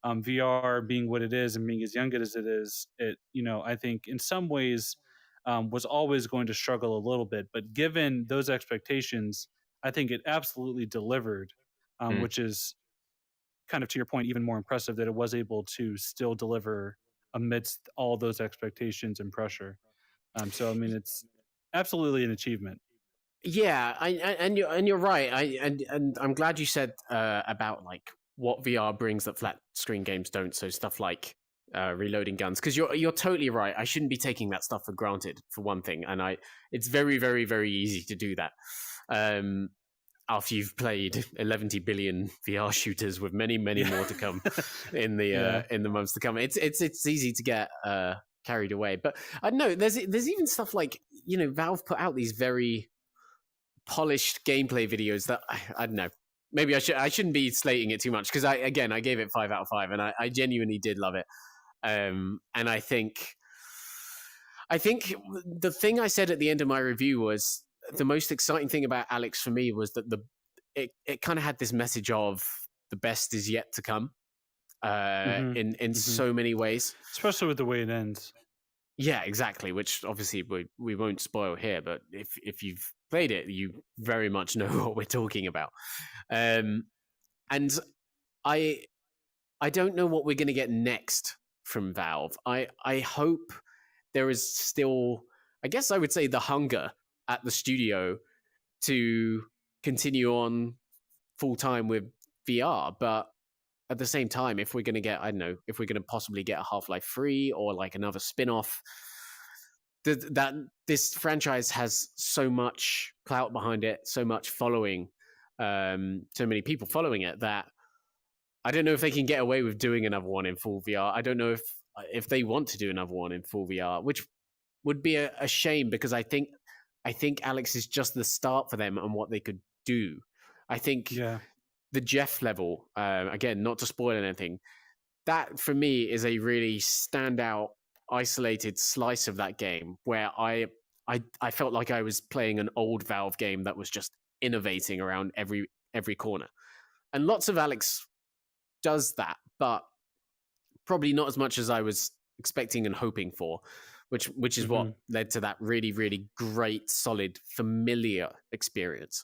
Speaker 2: VR being what it is and being as young as it is, I think in some ways was always going to struggle a little bit. But given those expectations, I think it absolutely delivered,
Speaker 1: mm.
Speaker 2: which is kind of, to your point, even more impressive that it was able to still deliver amidst all those expectations and pressure. So I mean, it's absolutely an achievement.
Speaker 1: Yeah, and you're right. And I'm glad you said about like what VR brings that flat screen games don't. So stuff like reloading guns, because you're totally right. I shouldn't be taking that stuff for granted, for one thing, and it's very, very, very easy to do that. Um, After you've played 11 billion VR shooters with many, many
Speaker 2: Yeah.
Speaker 1: more to come
Speaker 2: Yeah.
Speaker 1: in the months to come, it's easy to get carried away. But I don't know. There's even stuff like Valve put out these very polished gameplay videos that I don't know. Maybe I shouldn't be slating it too much, because I gave it 5 out of 5, and I genuinely did love it. And I think the thing I said at the end of my review was the most exciting thing about Alyx for me was that it kind of had this message of the best is yet to come
Speaker 2: Hmm.
Speaker 1: in
Speaker 2: Hmm.
Speaker 1: so many ways.
Speaker 2: Especially with the way it ends.
Speaker 1: Yeah, exactly. Which obviously we won't spoil here, but if you've played it, you very much know what we're talking about. And I don't know what we're going to get next from Valve. I hope there is still, I guess I would say, the hunger at the studio to continue on full time with VR, but at the same time, if we're going to get, I don't know, if we're going to possibly get a Half-Life 3 or like another spin-off, that this franchise has so much clout behind it, so much following, so many people following it, that I don't know if they can get away with doing another one in full VR. I don't know if they want to do another one in full VR, which would be a shame, because I think Alyx is just the start for them and what they could do. I think the Jeff level, again, not to spoil anything, that for me is a really standout, isolated slice of that game where I felt like I was playing an old Valve game that was just innovating around every corner. And lots of Alyx does that, but probably not as much as I was expecting and hoping for, which is what led to that really, really great, solid, familiar experience.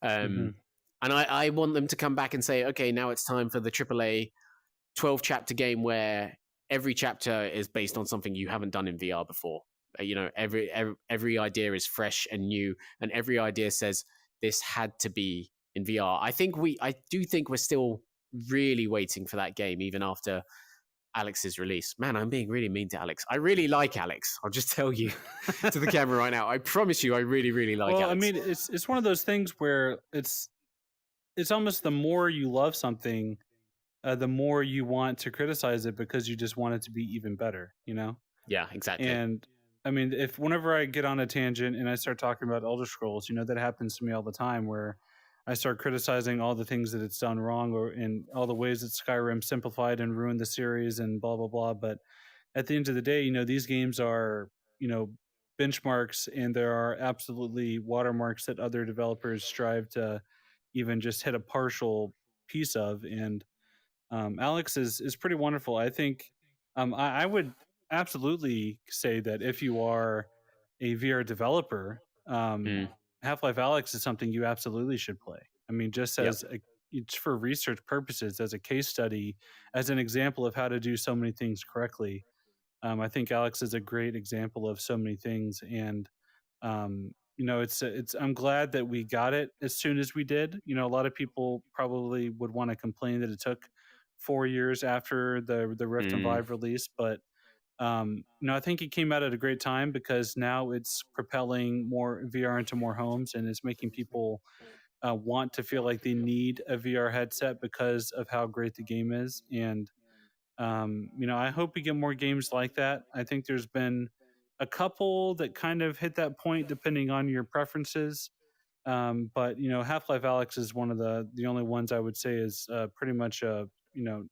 Speaker 1: And I want them to come back and say, okay, now it's time for the AAA 12-chapter game where every chapter is based on something you haven't done in VR before. You know, every idea is fresh and new, and every idea says this had to be in VR. I do think we're still really waiting for that game, even after Alyx's release. Man, I'm being really mean to Alyx. I really like Alyx. I'll just tell you to the camera right now. I promise you, I really, really like Alyx.
Speaker 2: I mean, it's one of those things where it's almost the more you love something, the more you want to criticize it because you just want it to be even better, you know?
Speaker 1: Yeah, exactly.
Speaker 2: And I mean, whenever I get on a tangent and I start talking about Elder Scrolls, you know, that happens to me all the time, where I start criticizing all the things that it's done wrong, or in all the ways that Skyrim simplified and ruined the series and blah, blah, blah. But at the end of the day, you know, these games are, you know, benchmarks, and there are absolutely watermarks that other developers strive to even just hit a partial piece of. And Alyx is pretty wonderful. I think I would absolutely say that if you are a VR developer, Half-Life Alyx is something you absolutely should play. I mean, just as it's for research purposes, as a case study, as an example of how to do so many things correctly. I think Alyx is a great example of so many things, and you know, it's I'm glad that we got it as soon as we did. You know, a lot of people probably would want to complain that it took 4 years after the Rift and Vive release, but you know, I think it came out at a great time because now it's propelling more VR into more homes, and it's making people want to feel like they need a VR headset because of how great the game is. And you know, I hope we get more games like that. I think there's been a couple that kind of hit that point depending on your preferences. But you know, Half-Life Alyx is one of the only ones I would say is pretty much a, you know,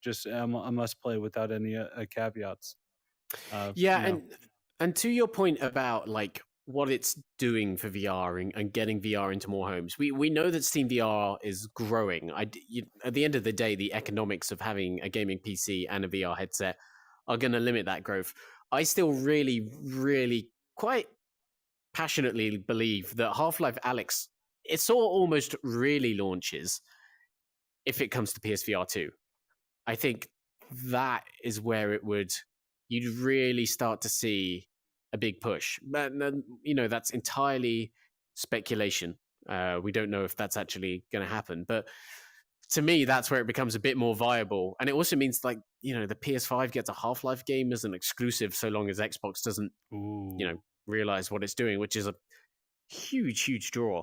Speaker 2: just a must play without any caveats.
Speaker 1: Yeah,
Speaker 2: you know.
Speaker 1: and to your point about like what it's doing for VR and getting VR into more homes, we know that Steam VR is growing. At the end of the day, the economics of having a gaming PC and a VR headset are going to limit that growth. I still really, really quite passionately believe that Half-Life Alyx, it sort of almost really launches if it comes to PSVR 2. I think that is where you'd really start to see a big push. But, you know, that's entirely speculation. We don't know if that's actually going to happen. But to me, that's where it becomes a bit more viable. And it also means, like, you know, the PS5 gets a Half-Life game as an exclusive so long as Xbox doesn't, you know, realize what it's doing, which is a huge, huge draw.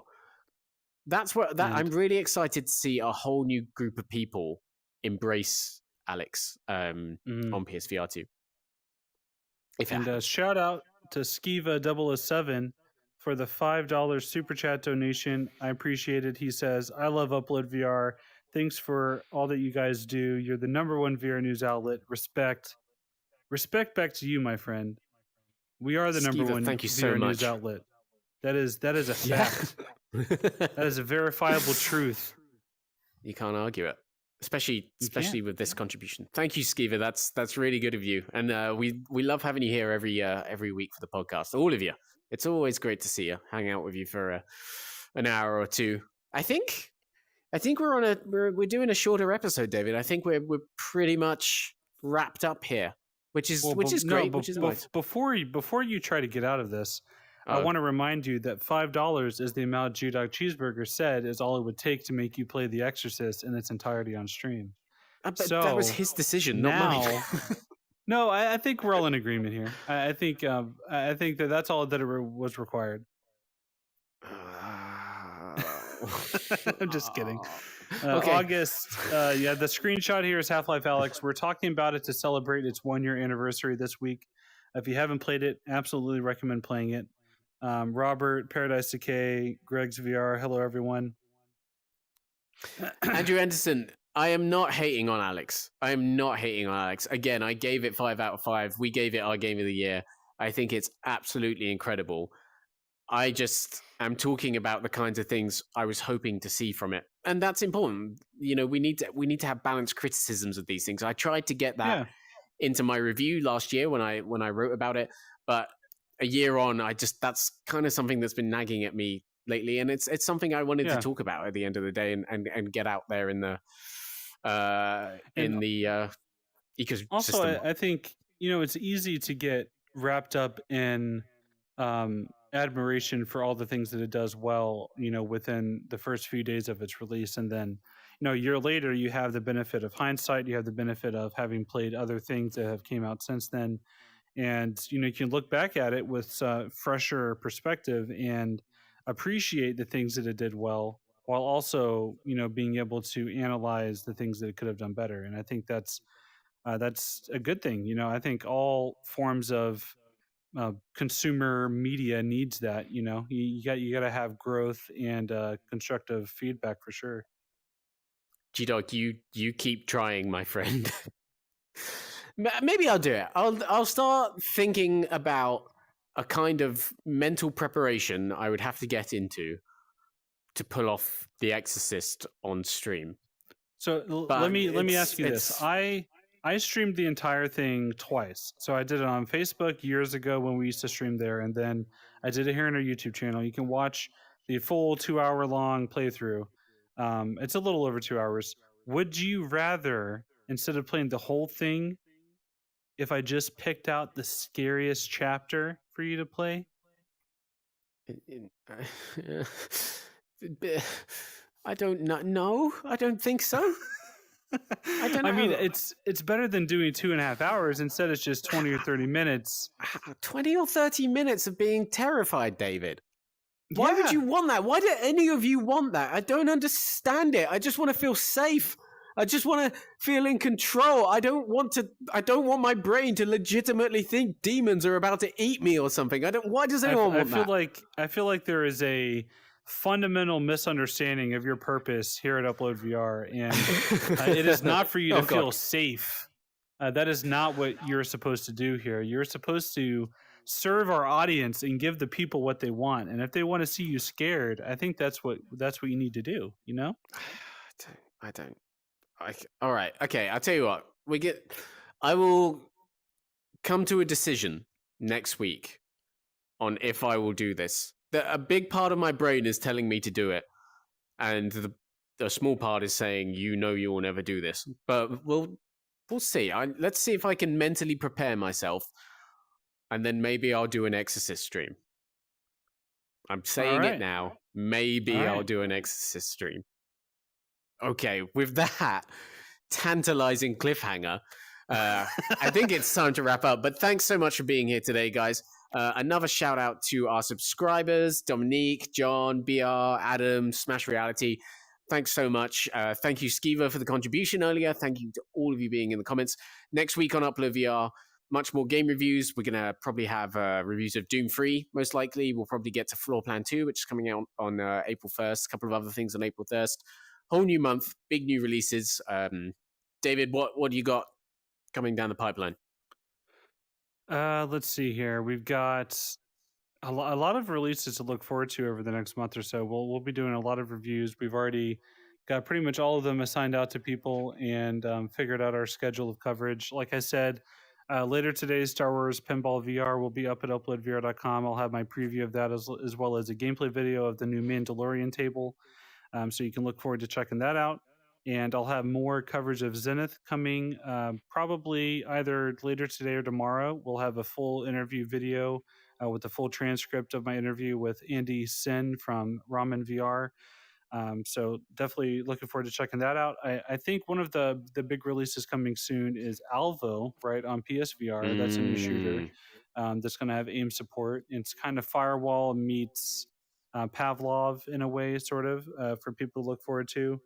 Speaker 1: That's what I'm really excited to see a whole new group of people embrace Alyx on PSVR 2.
Speaker 2: And shout out to Skiva007 for the $5 super chat donation. I appreciate it. He says, I love Upload VR. Thanks for all that you guys do. You're the #1 VR news outlet. Respect. Respect back to you, my friend. We are the #1
Speaker 1: thank you
Speaker 2: VR
Speaker 1: so
Speaker 2: news
Speaker 1: much.
Speaker 2: outlet. That is a fact. That is a verifiable truth.
Speaker 1: You can't argue it, especially with this contribution. Thank you, Skiva. That's really good of you, and we love having you here every week for the podcast. All of you, It's always great to see you, hang out with you for an hour or two. I think we're doing a shorter episode, David. I think we're pretty much wrapped up here, which is great, which is nice.
Speaker 2: Before you try to get out of this, I want to remind you that $5 is the amount G-Dog Cheeseburger said is all it would take to make you play The Exorcist in its entirety on stream.
Speaker 1: But that was his decision, not mine.
Speaker 2: No, I think we're all in agreement here. I think that's all that was required. I'm just kidding. Okay. August, the screenshot here is Half-Life Alyx. We're talking about it to celebrate its 1-year anniversary this week. If you haven't played it, absolutely recommend playing it. Robert, Paradise Decay, Greg's VR, hello everyone.
Speaker 1: Andrew Anderson, I am not hating on Alyx. Again, I gave it 5 out of 5. We gave it our game of the year. I think it's absolutely incredible. I just am talking about the kinds of things I was hoping to see from it. And that's important. We need to have balanced criticisms of these things. I tried to get that into my review last year when I wrote about it, but a year on, that's kind of something that's been nagging at me lately, and it's something I wanted to talk about at the end of the day and get out there in the ecosystem.
Speaker 2: Also, I think it's easy to get wrapped up in admiration for all the things that it does well, within the first few days of its release, and then a year later you have the benefit of hindsight, you have the benefit of having played other things that have came out since then, and you can look back at it with fresher perspective and appreciate the things that it did well, while also being able to analyze the things that it could have done better. And I think that's a good thing. I think all forms of consumer media needs that. You got to have growth and constructive feedback for sure.
Speaker 1: G-Dog, you keep trying, my friend. Maybe I'll do it. I'll start thinking about a kind of mental preparation I would have to get into to pull off The Exorcist on stream.
Speaker 2: So let me ask you this. I streamed the entire thing twice. So I did it on Facebook years ago when we used to stream there, and then I did it here on our YouTube channel. You can watch the full 2-hour long playthrough. It's a little over 2 hours. Would you rather, instead of playing the whole thing, if I just picked out the scariest chapter for you to play?
Speaker 1: I don't know. I don't think so. I don't know.
Speaker 2: I mean, it's better than doing 2.5 hours. Instead, it's just 20 or 30 minutes.
Speaker 1: 20 or 30 minutes of being terrified, David. Why would you want that? Why do any of you want that? I don't understand it. I just want to feel safe. I just want to feel in control. I don't want my brain to legitimately think demons are about to eat me or something. Why does anyone want that?
Speaker 2: I feel like there is a fundamental misunderstanding of your purpose here at Upload VR, and it is not for you to feel safe. That is not what you're supposed to do here. You're supposed to serve our audience and give the people what they want. And if they want to see you scared, I think that's what you need to do.
Speaker 1: I don't. All right. Okay. I'll tell you what. I will come to a decision next week on if I will do this. A big part of my brain is telling me to do it, and the small part is saying, you will never do this. But we'll see. Let's see if I can mentally prepare myself, and then maybe I'll do an Exorcist stream. I'm saying it now. Maybe I'll do an Exorcist stream. Okay, with that tantalizing cliffhanger, I think it's time to wrap up. But thanks so much for being here today, guys. Another shout out to our subscribers, Dominique, John, BR, Adam, Smash Reality. Thanks so much. Thank you, Skiva, for the contribution earlier. Thank you to all of you being in the comments. Next week on Upload VR, much more game reviews. We're going to probably have reviews of Doom 3, most likely. We'll probably get to Floor Plan 2, which is coming out on April 1st. A couple of other things on April 1st. Whole new month, big new releases. David, what do you got coming down the pipeline?
Speaker 2: Let's see here. We've got a lot of releases to look forward to over the next month or so. We'll be doing a lot of reviews. We've already got pretty much all of them assigned out to people and figured out our schedule of coverage. Like I said, Later today, Star Wars Pinball VR will be up at uploadvr.com. I'll have my preview of that as well as a gameplay video of the new Mandalorian table. So you can look forward to checking that out. And I'll have more coverage of Zenith coming probably either later today or tomorrow. We'll have a full interview video with the full transcript of my interview with Andy Sin from Ramen VR. So definitely looking forward to checking that out. I think one of the big releases coming soon is Alvo, right, on PSVR. That's a new shooter that's going to have aim support. It's kind of Firewall meets Pavlov in a way, sort of, for people to look forward to.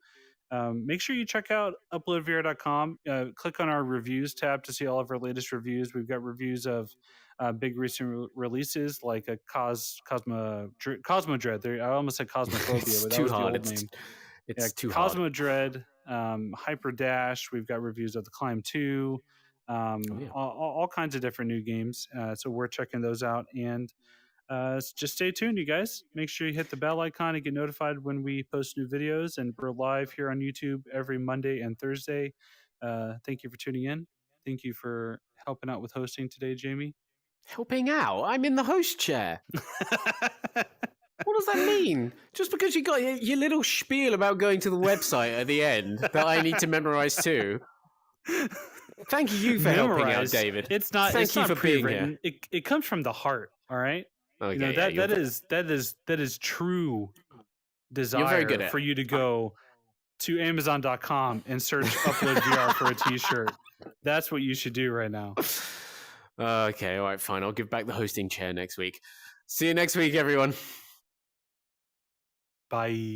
Speaker 2: Make sure you check out uploadvr.com. Click on our reviews tab to see all of our latest reviews. We've got reviews of big recent releases like a Cosmodread. I almost said Cosmophobia, but that was the old name.
Speaker 1: It's too hard.
Speaker 2: Cosmodread, Hyper Dash. We've got reviews of the Climb 2, all kinds of different new games. So we're checking those out. And just stay tuned, you guys. Make sure you hit the bell icon and get notified when we post new videos. And we're live here on YouTube every Monday and Thursday. Thank you for tuning in. Thank you for helping out with hosting today, Jamie.
Speaker 1: Helping out? I'm in the host chair. What does that mean? Just because you got your little spiel about going to the website at the end that I need to memorize too. Thank you for helping out, David.
Speaker 2: It's not.
Speaker 1: Thank
Speaker 2: it's
Speaker 1: you
Speaker 2: not
Speaker 1: for
Speaker 2: pre-written.
Speaker 1: being here.
Speaker 2: It comes from the heart. All right.
Speaker 1: Okay,
Speaker 2: that is true desire
Speaker 1: You're very good at
Speaker 2: for you to go to Amazon.com and search Upload VR for a T-shirt. That's what you should do right now.
Speaker 1: Okay, all right, fine. I'll give back the hosting chair next week. See you next week, everyone.
Speaker 2: Bye.